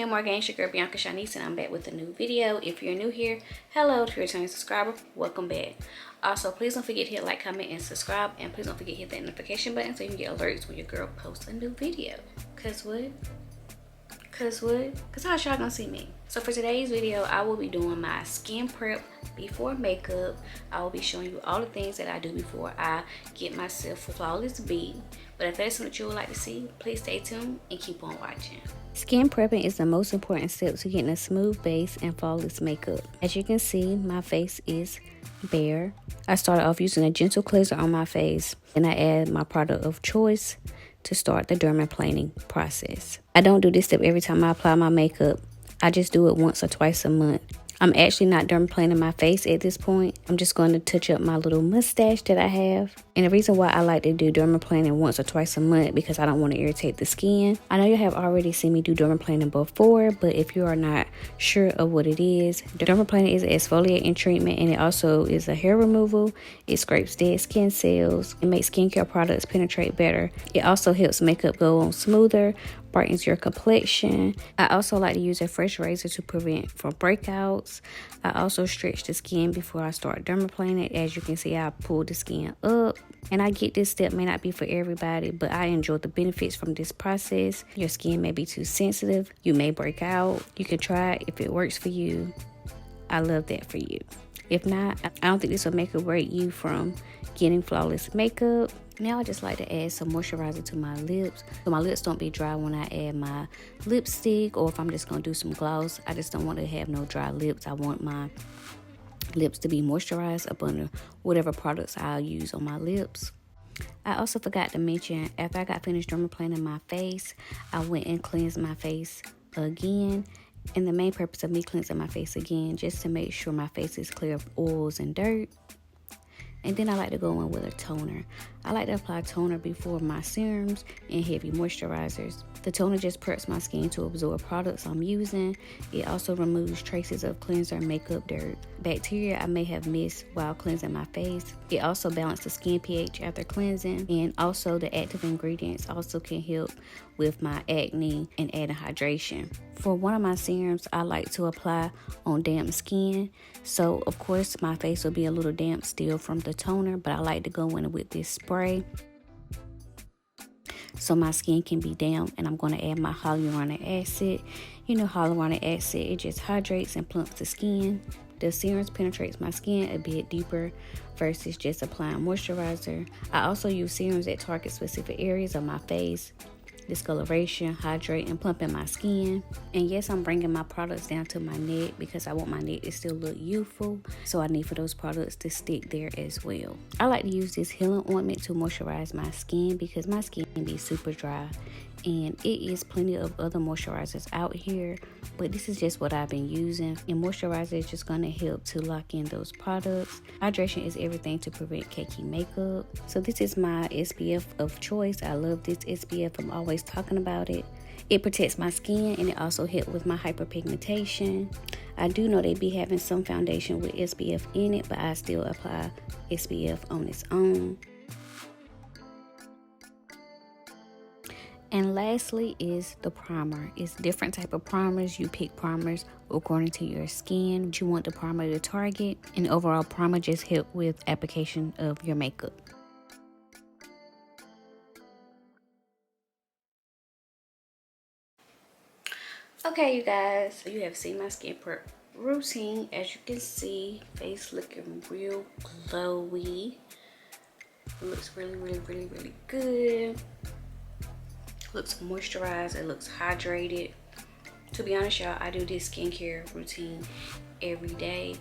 me more gang, your girl Bianca Shanice, and I'm back with a new video. If you're new here, hello. If you're a returning subscriber, welcome back. Also, please don't forget to hit like, comment, and subscribe, and please don't forget to hit that notification button so you can get alerts when your girl posts a new video. Cause how y'all gonna see me? So for today's video, I will be doing my skin prep before makeup. I will be showing you all the things that I do before I get myself a flawless beat. But if that's something you would like to see, please stay tuned and keep on watching. Skin prepping is the most important step to getting a smooth base and flawless makeup. As you can see, my face is bare. I started off using a gentle cleanser on my face, and I add my product of choice to start the dermaplaning process. I don't do this step every time I apply my makeup. I just do it once or twice a month. I'm actually not dermaplaning my face at this point. I'm just going to touch up my little mustache that I have. And the reason why I like to do dermaplaning once or twice a month because I don't want to irritate the skin. I know you have already seen me do dermaplaning before, but if you are not sure of what it is, dermaplaning is an exfoliating treatment, and it also is a hair removal. It scrapes dead skin cells. It makes skincare products penetrate better. It also helps makeup go on smoother, brightens your complexion. I also like to use a fresh razor to prevent from breakouts. I also stretch the skin before I start dermaplaning. As you can see, I pull the skin up. And I get this step may not be for everybody, but I enjoy the benefits from this process. Your skin may be too sensitive. You may break out. You can try it if it works for you. I love that for you. If not, I don't think this will make or break you from getting flawless makeup. Now I just like to add some moisturizer to my lips so my lips don't be dry when I add my lipstick, or if I'm just going to do some gloss. I just don't want to have no dry lips. I want my lips to be moisturized up under whatever products I'll use on my lips. I also forgot to mention, after I got finished dermaplaning my face, I went and cleansed my face again. And the main purpose of me cleansing my face again, just to make sure my face is clear of oils and dirt. And then I like to go in with a toner. I like to apply toner before my serums and heavy moisturizers. The toner just preps my skin to absorb products I'm using. It also removes traces of cleanser and makeup dirt. Bacteria I may have missed while cleansing my face. It also balances the skin pH after cleansing. And also the active ingredients also can help with my acne and adding hydration. For one of my serums, I like to apply on damp skin. So of course my face will be a little damp still from the toner, but I like to go in with this spray so my skin can be damp. And I'm going to add my hyaluronic acid. You know, hyaluronic acid, it just hydrates and plumps the skin. The serums penetrates my skin a bit deeper versus just applying moisturizer. I also use serums that target specific areas of my face: discoloration, hydrate, and plumping my skin. And yes, I'm bringing my products down to my neck because I want my neck to still look youthful, so I need for those products to stick there as well. I like to use this healing ointment to moisturize my skin because my skin can be super dry, and it is plenty of other moisturizers out here, but this is just what I've been using. And moisturizer is just going to help to lock in those products. Hydration is everything to prevent cakey makeup. So this is my SPF of choice. I love this SPF. I'm always talking about it. It protects my skin, and it also helps with my hyperpigmentation. I do know they be having some foundation with SPF in it, but I still apply SPF on its own. And lastly is the primer. It's different type of primers. You pick primers according to your skin, what you want the primer to target. And overall primer just help with application of your makeup. Okay, you guys, so you have seen my skin prep routine. As you can see, face looking real glowy. It looks really good. Looks moisturized, it looks hydrated. To be honest, y'all, I do this skincare routine every day.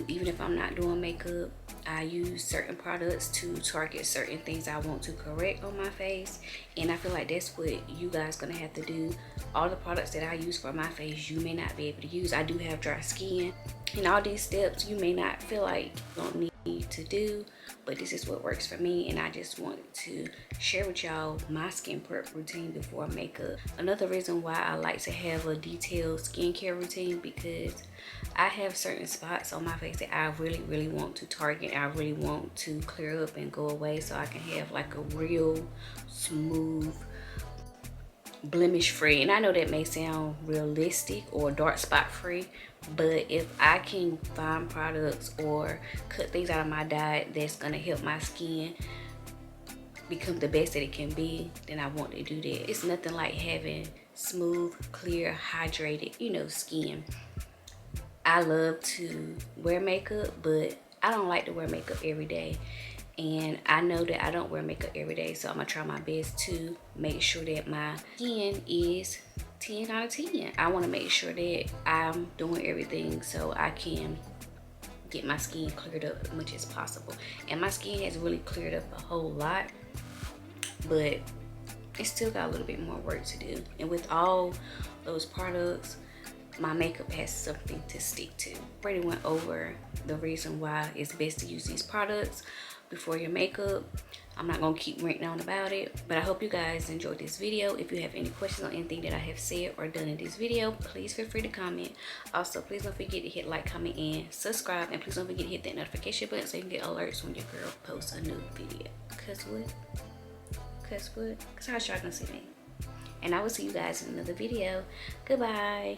Even if I'm not doing makeup, I use certain products to target certain things I want to correct on my face. And I feel like that's what you guys gonna have to do. All the products that I use for my face, you may not be able to use. I do have dry skin, and all these steps you may not feel like you don't need to do, but this is what works for me, and I just want to share with y'all my skin prep routine before makeup. Another reason why I like to have a detailed skincare routine, because I have certain spots on my face that I really want to target. I really want to clear up and go away so I can have like a real smooth blemish free. And I know that may sound realistic or dark spot free, but if I can find products or cut things out of my diet that's gonna help my skin become the best that it can be, then I want to do that. It's nothing like having smooth, clear, hydrated, you know, skin. I love to wear makeup, but I don't like to wear makeup every day. And I know that I don't wear makeup every day, so I'm gonna try my best to make sure that my skin is 10 out of 10. I wanna make sure that I'm doing everything so I can get my skin cleared up as much as possible. And my skin has really cleared up a whole lot, but it's still got a little bit more work to do. And with all those products, my makeup has something to stick to. Already went over the reason why it's best to use these products before your makeup. I'm not gonna keep ranting on about it, but I hope you guys enjoyed this video. If you have any questions on anything that I have said or done in this video, please feel free to comment. Also, please don't forget to hit like, comment, and subscribe. And please don't forget to hit that notification button so you can get alerts when your girl posts a new video. Cause what? Cause what? Cause how y'all gonna see me? And I will see you guys in another video. Goodbye.